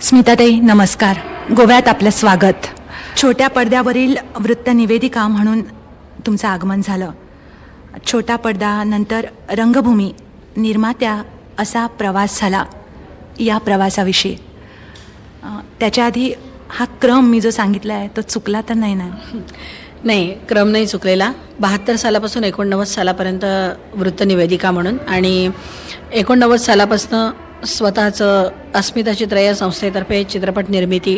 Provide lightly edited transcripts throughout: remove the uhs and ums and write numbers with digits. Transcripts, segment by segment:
स्मिताताई नमस्कार. गोव्यात आपलं स्वागत. छोट्या पडद्यावरील वृत्तनिवेदिका म्हणून तुमचं आगमन झालं. छोटा पडदा नंतर रंगभूमी निर्मात्या असा प्रवास झाला. या प्रवासाविषयी त्याच्या आधी हा क्रम मी जो सांगितला आहे तो चुकला तर नाही ना? नाही, क्रम नाही चुकलेला. 72 सालापासून 89 सालापर्यंत वृत्तनिवेदिका म्हणून आणि 89 सालापासून स्वतःचं अस्मिता चित्र या संस्थेतर्फे चित्रपट निर्मिती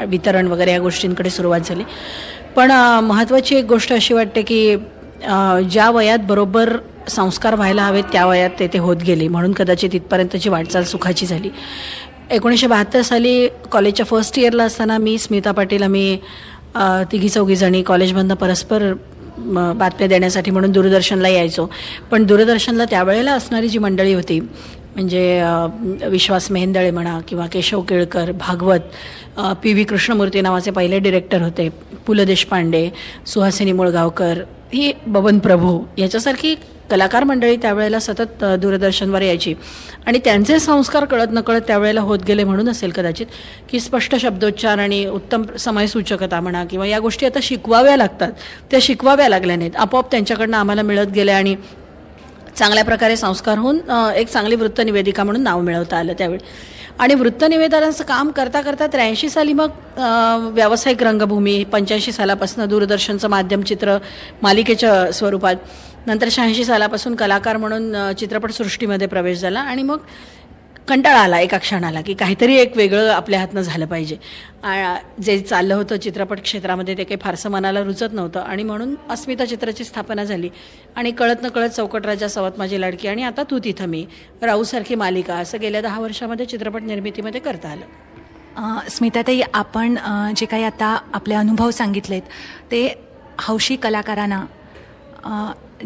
वितरण वगैरे या गोष्टींकडे सुरुवात झाली. पण महत्त्वाची एक गोष्ट अशी वाटते की ज्या वयात बरोबर संस्कार व्हायला हवेत त्या वयात ते होत गेले, म्हणून कदाचित इथपर्यंतची वाटचाल सुखाची झाली. 1972 साली कॉलेजच्या फर्स्ट इयरला असताना मी, स्मिता पाटील, आम्ही तिघी चौघी जणी कॉलेजमधनं परस्पर बातम्या देण्यासाठी म्हणून दूरदर्शनला यायचो. पण दूरदर्शनला त्यावेळेला असणारी जी मंडळी होती म्हणजे विश्वास मेहेंदळे म्हणा किंवा केशव केळकर, भागवत, PV कृष्णमूर्ती नावाचे पहिले डिरेक्टर होते, पु ल देशपांडे, सुहासिनी मुळगावकर, ही बबन प्रभू याच्यासारखी कलाकार मंडळी त्यावेळेला सतत दूरदर्शनवर यायची आणि त्यांचे संस्कार कळत नकळत त्यावेळेला होत गेले. म्हणून असेल कदाचित की स्पष्ट शब्दोच्चार आणि उत्तम समयसूचकता म्हणा किंवा या गोष्टी आता शिकवाव्या लागतात, त्या शिकवाव्या लागल्या नाहीत, आपोआप त्यांच्याकडनं आम्हाला मिळत गेल्या आणि चांगल्या प्रकारे संस्कार होऊन एक चांगली वृत्तनिवेदिका म्हणून नाव मिळवता आलं त्यावेळी. आणि वृत्तनिवेदनाचं काम करता करता 83 साली मग व्यावसायिक रंगभूमी, 85 सालापासून दूरदर्शनचं माध्यम चित्र मालिकेच्या स्वरूपात, नंतर 86 सालापासून कलाकार म्हणून चित्रपटसृष्टीमध्ये प्रवेश झाला आणि मग कंटाळा आला एका क्षणाला की काहीतरी एक वेगळं आपल्या हातनं झालं पाहिजे. जे चाललं होतं चित्रपट क्षेत्रामध्ये ते काही फारसं मनाला रुचत नव्हतं आणि म्हणून अस्मिता चित्राची स्थापना झाली आणि कळत नकळत चौकट राजा, सवत माझी लाडकी आणि आता तू तिथं मी, राऊसारखी मालिका, असं गेल्या 10 वर्षामध्ये चित्रपट निर्मितीमध्ये करता आलं. स्मिताताई, आपण जे काही आता आपले अनुभव सांगितलेत ते हौशी कलाकारांना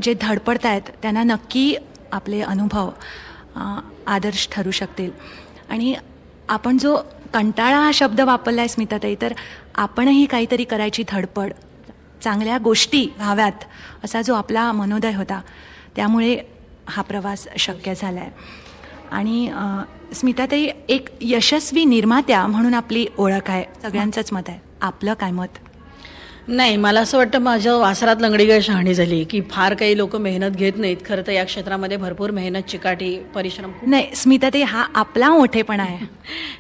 जे धडपडतायत त्यांना नक्की आपले अनुभव आदर्श ठरू शकतील. आणि आपण जो कंटाळा हा शब्द वापरला आहे स्मिताताई, तर आपणही काहीतरी करायची धडपड, चांगल्या गोष्टी व्हाव्यात असा जो आपला मनोदय होता, त्यामुळे हा प्रवास शक्य झाला आहे. आणि स्मिताताई, एक यशस्वी निर्मात्या म्हणून आपली ओळख आहे, सगळ्यांचंच मत आहे, आपलं काय मत? नाही, मला असं वाटतं माझ्या वासरात लंगडी गाय शहाणी झाली की फार काही लोक मेहनत घेत नाहीत. खरं तर या क्षेत्रामध्ये भरपूर मेहनत, चिकाटी, परिश्रम. नाही स्मिताताई, हा आपला मोठेपणा आहे.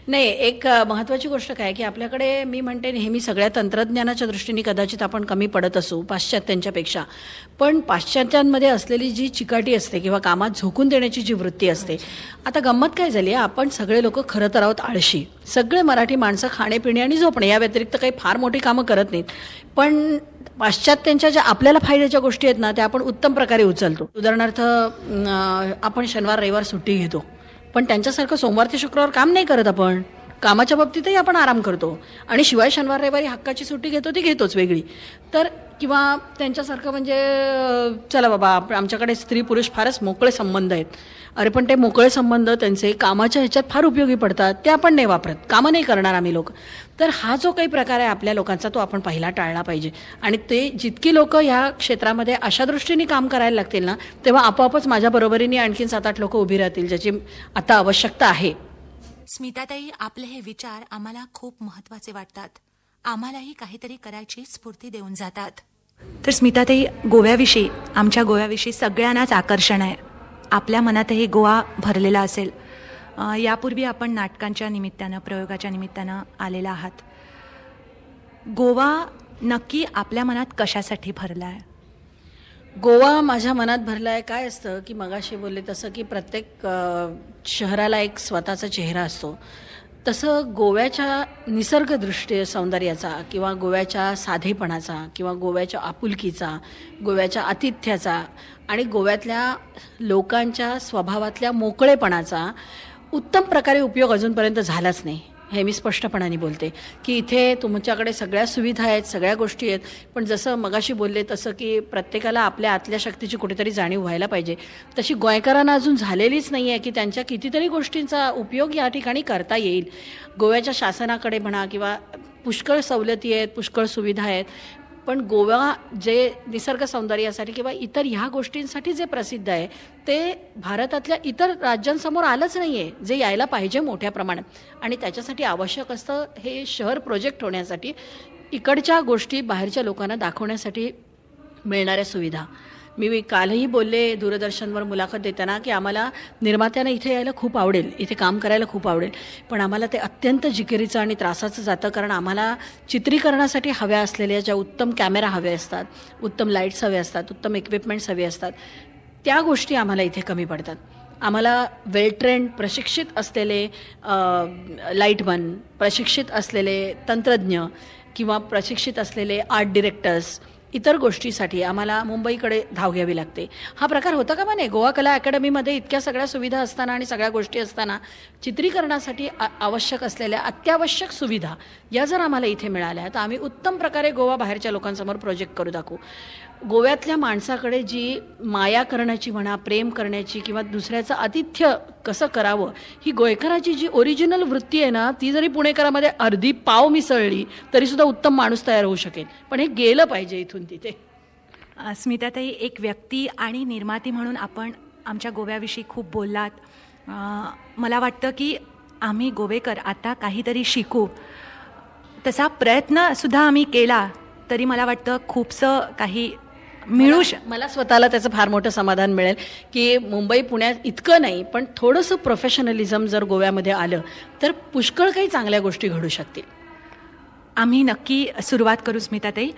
नाही, एक महत्त्वाची गोष्ट काय की आपल्याकडे, मी म्हणते नेहमी, सगळ्या तंत्रज्ञानाच्या दृष्टीने कदाचित आपण कमी पडत असू पाश्चात्यांच्यापेक्षा, पण पाश्चात्यांमध्ये असलेली जी चिकाटी असते किंवा कामात झोकून देण्याची जी वृत्ती असते. आता गंमत काय झाली आहे, आपण सगळे लोक खरं तर आहोत आळशी. सगळे मराठी माणसं खाणेपिणे आणि झोपणे या व्यतिरिक्त काही फार मोठी कामं करत नाहीत. पण पाश्चात्यांच्या ज्या आपल्याला फायद्याच्या गोष्टी आहेत ना, त्या आपण उत्तम प्रकारे उचलतो. उदाहरणार्थ, आपण शनिवार रविवार सुट्टी घेतो, पण त्यांच्यासारखं सोमवार ते शुक्रवार काम नाही करत. आपण कामाच्या बाबतीतही आपण आराम करतो आणि शिवाय शनिवार रविवारी हक्काची सुट्टी घेतो, ती घेतोच वेगळी. तर किंवा त्यांच्यासारखं म्हणजे चला बाबा, आमच्याकडे स्त्री पुरुष फारच मोकळे संबंध आहेत. अरे पण ते मोकळे संबंध त्यांचे कामाच्या ह्याच्यात फार उपयोगी पडतात, ते आपण नाही वापरत, कामं नाही करणार आम्ही लोक. तर हा जो काही प्रकार आहे आपल्या लोकांचा, तो आपण पहिला टाळला पाहिजे. आणि ते जितकी लोक ह्या क्षेत्रामध्ये अशा दृष्टीने काम करायला लागतील ना, तेव्हा आपोआपच माझ्या बरोबरीने आणखीन 7-8 लोक उभी राहतील, ज्याची आता आवश्यकता आहे. स्मिताताई, आपले हे विचार आम्हाला खूप महत्त्वाचे वाटतात, आम्हालाही काहीतरी करायची स्फूर्ती देऊन जातात. तर स्मिताताई, गोव्याविषयी, आमच्या गोव्याविषयी सगळ्यांनाच आकर्षण आहे. आपल्या मनातही गोवा भरलेला असेल. यापूर्वी आपण नाटकांच्या निमित्तानं, प्रयोगाच्या निमित्तानं आलेला आहात. गोवा नक्की आपल्या मनात कशासाठी भरला आहे? गोवा माझ्या मनात भरला आहे, काय असतं की मगाशी बोलले तसं की प्रत्येक शहराला एक स्वतःचा चेहरा असतो. तसं गोव्याच्या निसर्गदृष्टी सौंदर्याचा किंवा गोव्याच्या साधेपणाचा किंवा गोव्याच्या आपुलकीचा, गोव्याच्या आतिथ्याचा आणि गोव्यातल्या लोकांच्या स्वभावातल्या मोकळेपणाचा उत्तम प्रकारे उपयोग अजूनपर्यंत झालाच नाही. हे मी स्पष्टपणाने बोलते की इथे तुमच्याकडे सगळ्या सुविधा आहेत, सगळ्या गोष्टी आहेत, पण जसं मगाशी बोलले तसं की प्रत्येकाला आपल्या आतल्या शक्तीची कुठेतरी जाणीव व्हायला पाहिजे, तशी गोव्याकरांना अजून झालेलीच नाही आहे की त्यांच्या कितीतरी गोष्टींचा उपयोग या ठिकाणी करता येईल. गोव्याच्या शासनाकडे म्हणा किंवा पुष्कळ सवलती आहेत, पुष्कळ सुविधा आहेत, पण गोवा जे निसर्ग सौंदर्यासाठी किंवा इतर ह्या गोष्टींसाठी जे प्रसिद्ध आहे ते भारतातल्या इतर राज्यांसमोर आलंच नाही आहे, जे यायला पाहिजे मोठ्या प्रमाणात. आणि त्याच्यासाठी आवश्यक असतं हे शहर प्रोजेक्ट होण्यासाठी इकडच्या गोष्टी बाहेरच्या लोकांना दाखवण्यासाठी मिळणाऱ्या सुविधा. मी कालही बोलले दूरदर्शनवर मुलाखत देताना की आम्हाला निर्मात्यानं इथे यायला खूप आवडेल, इथे काम करायला खूप आवडेल, पण आम्हाला ते अत्यंत जिकिरीचं आणि त्रासाचं जातं. कारण आम्हाला चित्रीकरणासाठी हव्या असलेल्या ज्या उत्तम कॅमेरा हवे असतात, उत्तम लाईट्स हवे असतात, उत्तम इक्विपमेंट्स हवे असतात, त्या गोष्टी आम्हाला इथे कमी पडतात. आम्हाला वेल ट्रेंड प्रशिक्षित असलेले लाईटमन, प्रशिक्षित असलेले तंत्रज्ञ किंवा प्रशिक्षित असलेले आर्ट डिरेक्टर्स, इतर गोष्टीसाठी आम्हाला मुंबईकडे धाव घ्यावी लागते. हा प्रकार होता का माने गोवा कला अकॅडमीमध्ये इतक्या सगळ्या सुविधा असताना आणि सगळ्या गोष्टी असताना चित्रीकरणासाठी आवश्यक असलेल्या अत्यावश्यक सुविधा या जर आम्हाला इथे मिळाल्या तर आम्ही उत्तम प्रकारे गोवा बाहेरच्या लोकांसमोर प्रोजेक्ट करू दाखवू. गोव्यातल्या माणसाकडे जी माया करण्याची म्हणा, प्रेम करण्याची किंवा दुसऱ्याचं आतिथ्य कसं करावं, ही गोयकराची जी ओरिजिनल वृत्ती आहे ना, ती जरी पुणेकरामध्ये अर्धी पाव मिसळली तरीसुद्धा उत्तम माणूस तयार होऊ शकेल. पण हे गेलं पाहिजे इथून तिथे. स्मिताताई, एक व्यक्ती आणि निर्माती म्हणून आपण आमच्या गोव्याविषयी खूप बोललात. मला वाटतं की आम्ही गोवेकर आता काहीतरी शिकू, तसा प्रयत्नसुद्धा आम्ही केला तरी मला वाटतं खूपसं काही मिळू मला स्वतःला त्याचं फार मोठं समाधान मिळेल की मुंबई पुण्यात इतकं नाही पण थोडंसं प्रोफेशनलिझम जर गोव्यामध्ये आलं तर पुष्कळ काही चांगल्या गोष्टी घडू शकतील. आम्ही नक्की सुरुवात करू. स्मिताताई,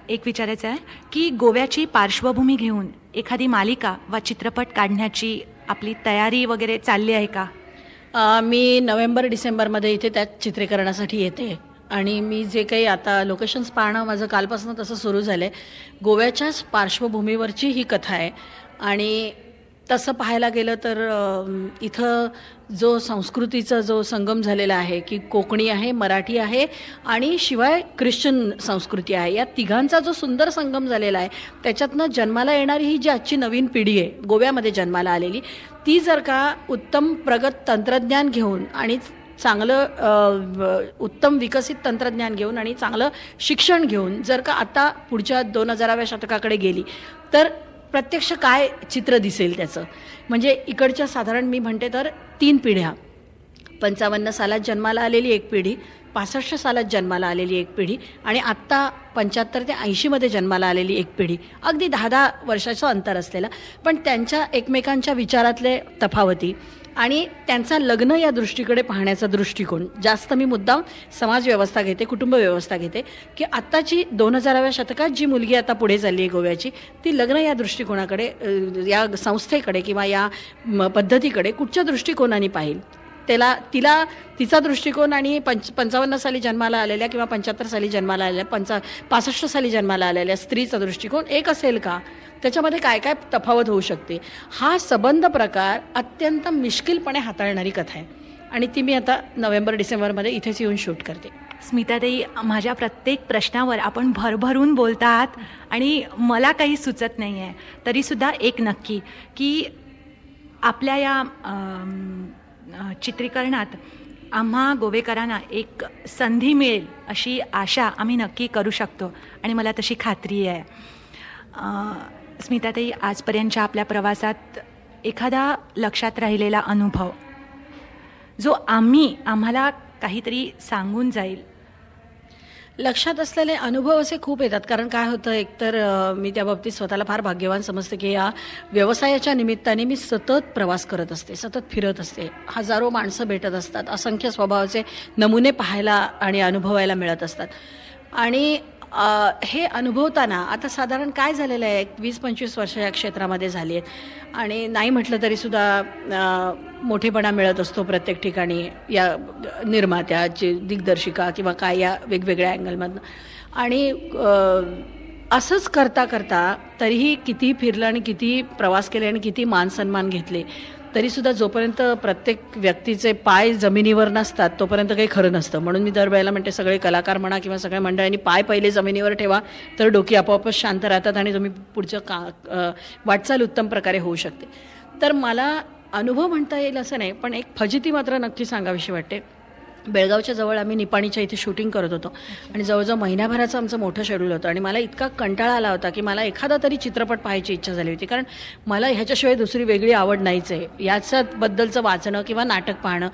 एक विचारायचं आहे की गोव्याची पार्श्वभूमी घेऊन एखादी मालिका वा चित्रपट काढण्याची आपली तयारी वगैरे चालली आहे का? मी नोव्हेंबर-डिसेंबरमध्ये इथे त्या चित्रीकरणासाठी येते आणि मी जे काही आता लोकेशन्स पाहणं माझं कालपासून तसं सुरू झालं आहे. गोव्याच्याच पार्श्वभूमीवरची ही कथा आहे आणि तसं पाहायला गेलं तर इथं जो संस्कृतीचा जो संगम झालेला आहे की कोकणी आहे, मराठी आहे आणि शिवाय ख्रिश्चन संस्कृती आहे, या तिघांचा जो सुंदर संगम झालेला आहे त्याच्यातनं जन्माला येणारी ही जी आजची नवीन पिढी आहे गोव्यामध्ये जन्माला आलेली, ती जर का उत्तम प्रगत तंत्रज्ञान घेऊन आणि चांगलं उत्तम विकसित तंत्रज्ञान घेऊन आणि चांगलं शिक्षण घेऊन जर का आता पुढच्या 2000व्या शतकाकडे गेली तर प्रत्यक्ष काय चित्र दिसेल त्याचं. म्हणजे इकडच्या साधारण मी म्हणते तर 3 पिढ्या, 55 सालात जन्माला आलेली एक पिढी, 65 सालात जन्माला आलेली एक पिढी आणि आत्ता 75 ते 80मध्ये जन्माला आलेली एक पिढी, अगदी 10-10 वर्षाचं अंतर असलेलं, पण त्यांच्या एकमेकांच्या विचारातले तफावती आणि त्यांचा लग्न या दृष्टीकडे पाहण्याचा दृष्टिकोन, जास्त मी मुद्दाम समाज व्यवस्था घेते, कुटुंब व्यवस्था घेते की आत्ताची 2000व्या शतकात जी मुलगी आता पुढे चालली आहे गोव्याची, ती लग्न या दृष्टिकोनाकडे, या संस्थेकडे किंवा या पद्धतीकडे कुठच्या दृष्टिकोनाने पाहिल. तिला तिचा दृष्टिकोन आणि 55 साली जन्माला आलेल्या किंवा 75 साली जन्माला आलेल्या 65 साली जन्माला आलेल्या स्त्रीचा दृष्टिकोन एक असेल का, त्याच्यामध्ये काय काय तफावत होऊ शकते, हा सबंध प्रकार अत्यंत मिश्किलपणे हाताळणारी कथा आहे आणि ती मी आता नोव्हेंबर-डिसेंबरमध्ये इथेच येऊन शूट करते. स्मिताताई, माझ्या प्रत्येक प्रश्नावर आपण भरभरून बोलतात आणि मला काही सुचत नाही आहे, तरीसुद्धा एक नक्की की आपल्या या चित्रीकरणात आम्हा गोवेकरांना एक संधी मिळेल अशी आशा आम्ही नक्की करू शकतो आणि मला तशी खात्री आहे. स्मिताताई, आजपर्यंतच्या आपल्या प्रवासात एखादा लक्षात राहिलेला अनुभव जो आम्हाला काहीतरी सांगून जाईल? लक्षात असलेले अनुभव असे खूप येतात, कारण काय होतं, एकतर मी त्या बाबतीत स्वतःला फार भाग्यवान समजते की या व्यवसायाच्या निमित्ताने मी सतत प्रवास करत असते, सतत फिरत असते, हजारो माणसं भेटत असतात, असंख्य स्वभावाचे नमुने पाहायला आणि अनुभवायला मिळत असतात. आणि हे अनुभवताना आता साधारण काय झालेलं आहे, 20-25 वर्ष या क्षेत्रामध्ये झाली आहेत आणि नाही म्हटलं तरीसुद्धा मोठेपणा मिळत असतो प्रत्येक ठिकाणी या निर्मात्याची दिग्दर्शिका किंवा काय या वेगवेगळ्या अँगलमधनं. आणि असंच करता करता तरीही किती फिरलं आणि किती प्रवास केले आणि किती मान सन्मान घेतले तरीसुद्धा जोपर्यंत प्रत्येक व्यक्तीचे पाय जमिनीवर नसतात तोपर्यंत काही खरं नसतं. म्हणून मी दरवेळेला म्हणते, सगळे कलाकार म्हणा किंवा सगळ्या मंडळांनी पाय पहिले जमिनीवर ठेवा तर डोकी आपोआपच शांत राहतात आणि तुम्ही पुढचं वाटचाल उत्तम प्रकारे होऊ शकते. तर मला अनुभव म्हणता येईल असं नाही, पण एक फजिती मात्र नक्की सांगावीशी वाटते बेळगावच्या जवळ आम्ही निपाणीच्या इथे शूटिंग करत होतो आणि जवळजवळ महिन्याभराचं आमचं मोठं शेड्यूल होतं आणि मला इतका कंटाळा आला होता की मला एखादा तरी चित्रपट पाहायची इच्छा झाली होती, कारण मला ह्याच्याशिवाय दुसरी वेगळी आवड नाहीच आहे. याच्याबद्दलचं वाचणं किंवा नाटक पाहणं.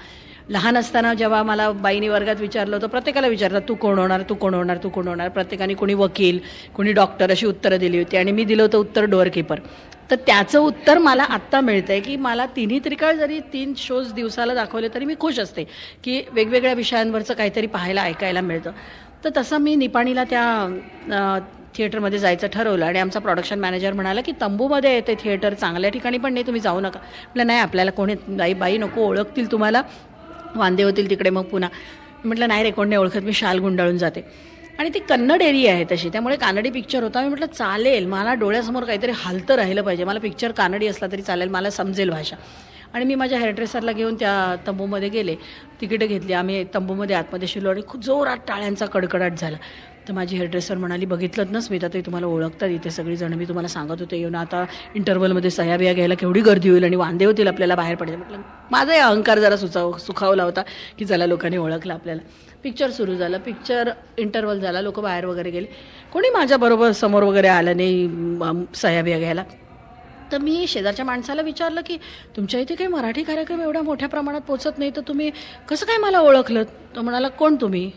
लहान असताना जेव्हा मला बाईनी वर्गात विचारलं होतं, प्रत्येकाला विचारलं तू कोण होणार, तू कोण होणार, तू कोण होणार, प्रत्येकाने कोणी वकील, कोणी डॉक्टर अशी उत्तरं दिली होती आणि मी दिलं होतं उत्तर डोअरकीपर. तर त्याचं उत्तर मला आत्ता मिळतंय की मला तिन्ही त्रिकाळ जरी 3 शोज दिवसाला दाखवले तरी मी खुश असते की वेगवेगळ्या विषयांवरचं काहीतरी पाहायला ऐकायला मिळतं. तर तसं मी निपाणीला त्या थिएटरमध्ये जायचं ठरवलं आणि आमचा प्रोडक्शन मॅनेजर म्हणाला की तंबूमध्ये येते थिएटर, चांगल्या ठिकाणी पण नाही, तुम्ही जाऊ नका. म्हटलं नाही, आपल्याला कोणी बाई नको, ओळखतील तुम्हाला, वांदे होतील तिकडे मग पुन्हा. म्हटलं नाही रे, कोण नाही ओळखत, मी शाल गुंडाळून जाते. आणि ती कन्नड एरिया आहे तशी, त्यामुळे कानडी पिक्चर होता. मी म्हटलं चालेल, मला डोळ्यासमोर काहीतरी हलतं राहिलं पाहिजे, मला पिक्चर कानडी असला तरी चालेल, मला समजेल भाषा. आणि मी माझ्या हेअरड्रेसरला घेऊन त्या तंबूमध्ये गेले, तिकीटं घेतली, आम्ही तंबूमध्ये आतमध्ये शिरलो आणि खूप जोरात टाळ्यांचा कडकडाट झाला. तर माझी हेअरड्रेसर म्हणाली, बघितलं ना स्मिता, ते तुम्हाला ओळखतात इथे सगळीजण, मी तुम्हाला सांगत होते येऊन, आता इंटरव्हलमध्ये सह्या बिया घ्यायला केवढी गर्दी होईल आणि वांदे होतील आपल्याला बाहेर पडायचं. म्हटलं माझाही अहंकार जरा सुखावला होता की चला लोकांनी ओळखलं आपल्याला. पिक्चर सुरू झालं, पिक्चर इंटरव्हल झाला, लोक बाहेर वगैरे गेले, कोणी माझ्याबरोबर समोर वगैरे आलं नाही सह्या बिया घ्यायला. तर मी शेजारच्या माणसाला विचारलं की तुमच्या इथे काही मराठी कार्यक्रम एवढ्या मोठ्या प्रमाणात पोचत नाही, तर तुम्ही कसं काय मला ओळखलं? तो म्हणाला, कोण तुम्ही?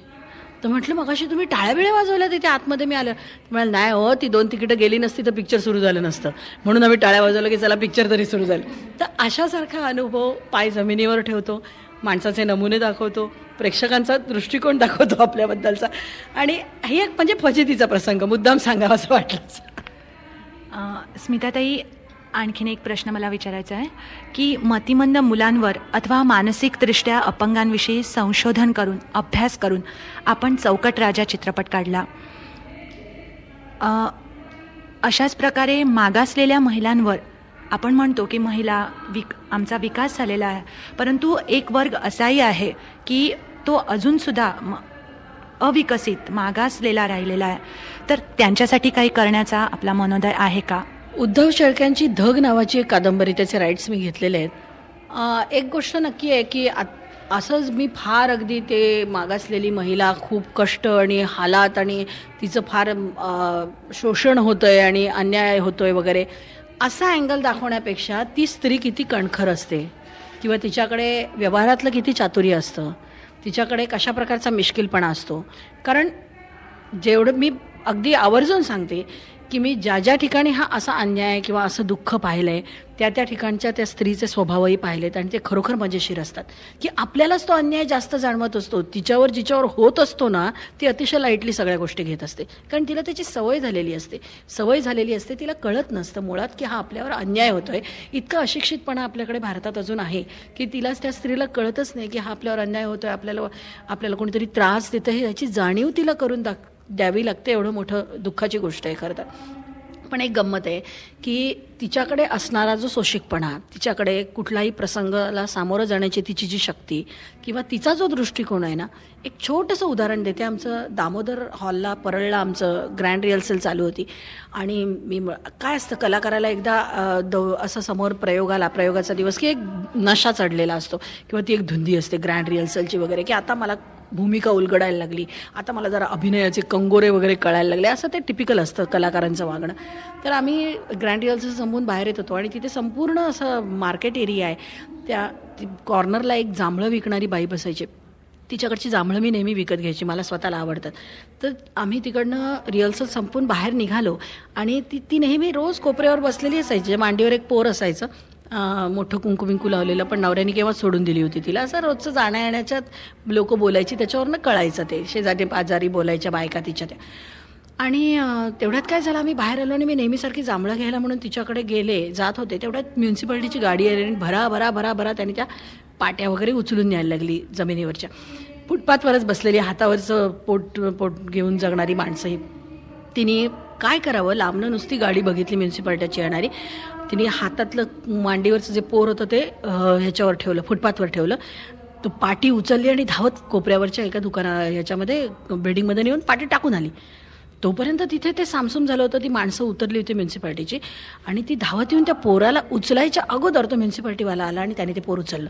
तर म्हटलं मगाशी तुम्ही टाळ्याबिळ्या वाजवल्या तिथे आतमध्ये मी आलं. म्हणाल नाही हो, ती 2 तिकीटं गेली नसती तर पिक्चर सुरू झालं नसतं, म्हणून आम्ही टाळ्या वाजवलं की चला पिक्चर तरी सुरू झालं. तर अशासारखा अनुभव, पाय जमिनीवर ठेवतो, माणसाचे नमुने दाखवतो, प्रेक्षकांचा दृष्टिकोन दाखवतो आपल्याबद्दलचा. आणि हे एक म्हणजे फजितीचा प्रसंग मुद्दाम सांगावा असं वाटलं. स्मिताताई, आणखीन एक प्रश्न मला विचारायचा आहे की मतिमंद मुलांवर अथवा मानसिकदृष्ट्या अपंगांविषयी संशोधन करून, अभ्यास करून आपण चौकट राजा चित्रपट काढला. अशाच प्रकारे मागासलेल्या महिलांवर आपण म्हणतो की आमचा विकास झालेला आहे, परंतु एक वर्ग असाही आहे की तो अजूनसुद्धा अविकसित, मागासलेला राहिलेला आहे. तर त्यांच्यासाठी काही करण्याचा आपला मनोदय आहे का? उद्धव शेळक्यांची धग नावाची एक कादंबरी, त्याचे राईट्स मी घेतलेले आहेत. एक गोष्ट नक्की आहे की असंच मी फार अगदी ते मागासलेली महिला, खूप कष्ट आणि हालात आणि तिचं फार शोषण होतंय आणि अन्याय होतोय वगैरे असा अँगल दाखवण्यापेक्षा ती स्त्री किती कणखर असते किंवा तिच्याकडे व्यवहारातलं किती चातुर्य असतं, तिच्याकडे कशा प्रकारचा मिश्किलपणा असतो. कारण जेवढं मी अगदी आवर्जून सांगते की मी ज्या ज्या ठिकाणी हा असा अन्याय किंवा असं दुःख पाहिलं आहे त्या ठिकाणच्या त्या स्त्रीचे स्वभावही पाहिलेत आणि ते खरोखर मजेशीर असतात. की आपल्यालाच तो अन्याय जास्त जाणवत असतो, जिच्यावर होत असतो ना, ती अतिशय लाईटली सगळ्या गोष्टी घेत असते, कारण तिला त्याची सवय झालेली असते. तिला कळत नसतं मुळात की हा आपल्यावर अन्याय होतोय. इतका अशिक्षितपणा आपल्याकडे भारतात अजून आहे की तिलाच, त्या स्त्रीला कळतच नाही की हा आपल्यावर अन्याय होतोय, आपल्याला कोणीतरी त्रास देतं आहे, याची जाणीव तिला करून द्यावी लागते. एवढं मोठं दुःखाची गोष्ट आहे खरं तर. पण एक गंमत आहे की तिच्याकडे असणारा जो सोशिकपणा, तिच्याकडे कुठलाही प्रसंगाला सामोरं जाण्याची तिची जी शक्ती किंवा तिचा जो दृष्टिकोन आहे ना, एक छोटंसं उदाहरण देते. आमचं दामोदर हॉलला परळला आमचं ग्रँड रिहर्सल चालू होती आणि मी काय असतं कलाकाराला एकदा असं समोर प्रयोगाचा दिवस की एक नशा चढलेला असतो किंवा ती एक धुंदी असते ग्रँड रिहर्सलची वगैरे, की आता मला भूमिका उलगडायला लागली, आता मला जरा अभिनयाचे कंगोरे वगैरे कळायला लागले, असं ते टिपिकल असतं कलाकारांचं वागणं. तर आम्ही ग्रँड रिहर्सल संपवून बाहेर येत होतो आणि तिथे संपूर्ण असं मार्केट एरिया आहे. त्या कॉर्नरला एक जांभळं विकणारी बाई बसायची, तिच्याकडची जांभळं मी नेहमी विकत घ्यायची, मला स्वतःला आवडतात. तर आम्ही तिकडनं रिहर्सल संपून बाहेर निघालो आणि ती नेहमी रोज कोपऱ्यावर बसलेली असायची, मांडीवर एक पोर असायचं, मोठं कुंकू लावलेलं, पण नवऱ्याने केव्हा सोडून दिली होती तिला. असं रोजचं जाण्या येण्याच्यात लोक बोलायची, त्याच्यावरनं कळायचं ते शेजारी पाजारी बोलायच्या बायका तिच्या त्या. आणि तेवढ्यात काय झालं, आम्ही बाहेर आलो आणि मी नेहमीसारखी जांभळं घ्यायला म्हणून तिच्याकडे जात होते, तेवढ्यात म्युन्सिपाल्टीची गाडी आली आणि भरा त्यांनी त्या पाट्या वगैरे उचलून न्यायला लागली जमिनीवरच्या. फुटपाथवरच बसलेली हातावरचं पोट घेऊन जगणारी माणसं ही. तिने काय करावं, लांबनं नुसती गाडी बघितली म्युन्सिपाल्टीची येणारी, तिने हातातलं मांडीवरचं जे पोर होतं ते ह्याच्यावर ठेवलं, फुटपाथवर ठेवलं. तो पाटी उचलली आणि धावत कोपऱ्यावरच्या एका ह्याच्यामध्ये बिल्डिंगमध्ये नेऊन पाटी टाकून आली. तोपर्यंत तिथे ते सामसूम झालं होतं, ती माणसं उतरली होती म्युन्सिपाल्टीची आणि ती धावत येऊन त्या पोराला उचलायच्या अगोदर तो म्युन्सिपाल्टीवाला आला आणि त्याने ते पोर उचललं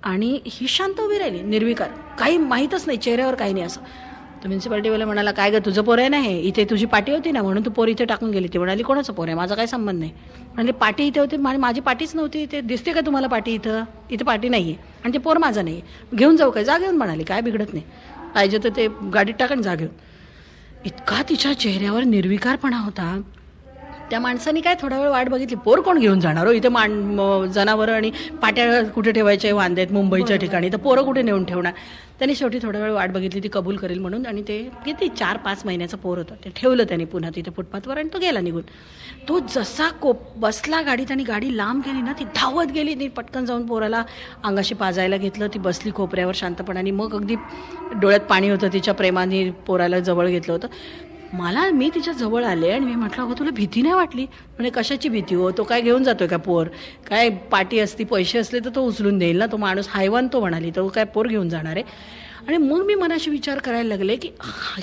आणि ही शांत उभी राहिली निर्विकार, काही माहीतच नाही, चेहऱ्यावर काही नाही असं. तर म्युन्सिपाल्टीवाला म्हणाला, काय गं तुझं पोर आहे ना, हे इथे तुझी पाटी होती ना म्हणून तू पोर इथे टाकून गेली. ती म्हणाली, कोणाचं पोर आहे, माझा काही संबंध नाही. म्हणजे पाटी इथे होती, माझी पाटीच नव्हती इथे. दिसते का तुम्हाला पाटी इथे पाटी नाही आहे आणि ते पोर माझं नाही, घेऊन जाऊ काय, जा घेऊन म्हणाली, काय बिघडत नाही, पाहिजे तर ते गाडीत टाकून जा घेऊन. इतका तिच्या चेहऱ्यावर निर्विकारपणा होता. त्या माणसाने काय थोडा वेळ वाट बघितली, पोर कोण घेऊन जाणार हो, इथे जनावरं आणि पाट्या कुठे ठेवायचे वांदेत मुंबईच्या ठिकाणी, तर पोरं कुठे नेऊन ठेवणार. त्यांनी शेवटी थोडा वेळ वाट बघितली, ती कबूल करेल म्हणून, आणि ते किती 4-5 महिन्याचं पोर होतं, ते ठेवलं त्यांनी पुन्हा तिथे फुटपाथवर आणि तो गेला निघून. तो जसा बसला गाडीत आणि गाडी लांब गेली ना, ती धावत गेली, ती पटकन जाऊन पोराला अंगाशी पाजायला घेतलं, ती बसली खोपऱ्यावर शांतपणाने. मग अगदी डोळ्यात पाणी होतं, तिच्या प्रेमाने पोराला जवळ घेतलं होतं. मी तिच्या जवळ आले आणि मी म्हटलं, अगं तुला भीती नाही वाटली? म्हणजे कशाची भीती हो, तो काय घेऊन जातोय का पोर, काय पाटी असती, पैसे असले तर तो उचलून देईल ना, तो माणूस हैवान तो म्हणाली, तो काय पोर घेऊन जाणार आहे. आणि मग मी मनाशी विचार करायला लागले की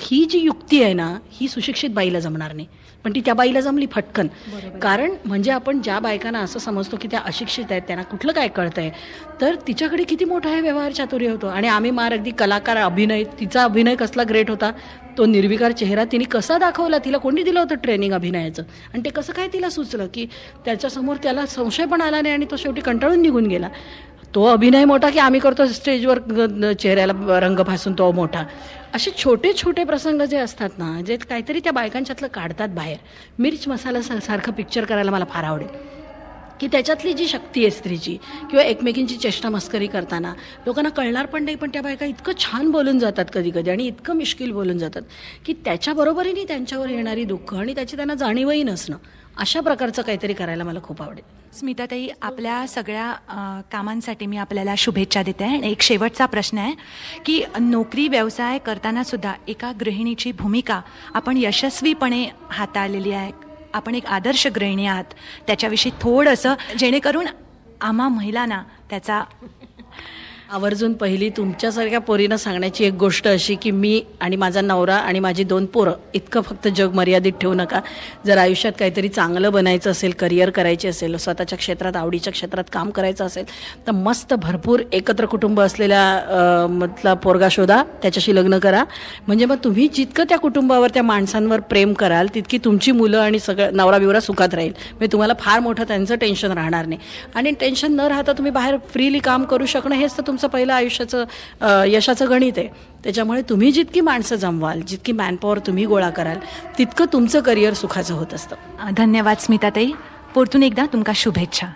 ही जी युक्ती आहे ना, ही सुशिक्षित बाईला जमणार नाही, पण ती त्या बाईला जमली फटकन. कारण म्हणजे आपण ज्या बायकांना असं समजतो की त्या अशिक्षित आहेत, त्यांना कुठलं काय कळतंय, तर तिच्याकडे किती मोठा हे व्यवहार चातुर्य होतो. आणि आम्ही अगदी कलाकार, अभिनय, तिचा अभिनय कसला ग्रेट होता, तो निर्विकार चेहरा तिने कसा दाखवला, तिला कोणी दिलं होतं ट्रेनिंग अभिनयाचं, आणि ते कसं काय तिला सुचलं की त्याच्यासमोर त्याला संशय पण आला नाही आणि तो शेवटी कंटाळून निघून गेला. तो अभिनय मोठा की आम्ही करतो स्टेजवर चेहऱ्याला रंग फासून तो मोठा. असे छोटे छोटे प्रसंग जे असतात ना, जे काहीतरी त्या बायकांच्यातलं काढतात बाहेर. मिर्च मसाला सारखं पिक्चर करायला मला फार आवडेल, की त्याच्यातली जी शक्ती आहे स्त्रीची, किंवा एकमेकींची चेष्टा मस्करी करताना लोकांना कळणार पण नाही, पण त्या बायका इतकं छान बोलून जातात कधी कधी, आणि इतकं मिश्किल बोलून जातात की त्याच्याबरोबरीने त्यांच्यावर येणारी दुःख आणि त्याची त्यांना जाणीवही नसणं, अशा प्रकारचं काहीतरी करायला मला खूप आवडेल. स्मिताताई, आपल्या सगळ्या कामांसाठी मी आपल्याला शुभेच्छा देते आहे. आणि एक शेवटचा प्रश्न आहे की नोकरी व्यवसाय करताना सुद्धा एका गृहिणीची भूमिका आपण यशस्वीपणे हाताळलेली आहे, आपण एक आदर्श गृहिणी आहात, त्याच्याविषयी थोडंसं, जेणेकरून आम्हा महिलांना त्याचा आवर्जून पहिली तुमच्यासारख्या पोरीनं सांगण्याची एक गोष्ट अशी की मी आणि माझा नवरा आणि माझी 2 पोरं इतकं फक्त जग मर्यादित ठेवू नका. जर आयुष्यात काहीतरी चांगलं बनायचं असेल, करिअर करायचे असेल, स्वतःच्या क्षेत्रात, आवडीच्या क्षेत्रात काम करायचं असेल, तर मस्त भरपूर एकत्र कुटुंब असलेल्या मधला पोरगा शोधा, त्याच्याशी लग्न करा. म्हणजे मग तुम्ही जितकं त्या कुटुंबावर, त्या माणसांवर प्रेम कराल, तितकी तुमची मुलं आणि सगळं नवरा बिवरा सुखात राहील. म्हणजे तुम्हाला फार मोठं त्यांचं टेन्शन राहणार नाही, आणि टेन्शन न राहता तुम्ही बाहेर फ्रीली काम करू शकणं, हेच तर तुमचं पहिलं आयुष्याचं यशाचं गणित आहे. त्याच्यामुळे तुम्ही जितकी माणसं जमवाल, जितकी मॅनपॉवर तुम्ही गोळा कराल, तितकं तुमचं करिअर सुखाचं होत असतं. धन्यवाद स्मिताताई. परतून एकदा तुमका शुभेच्छा.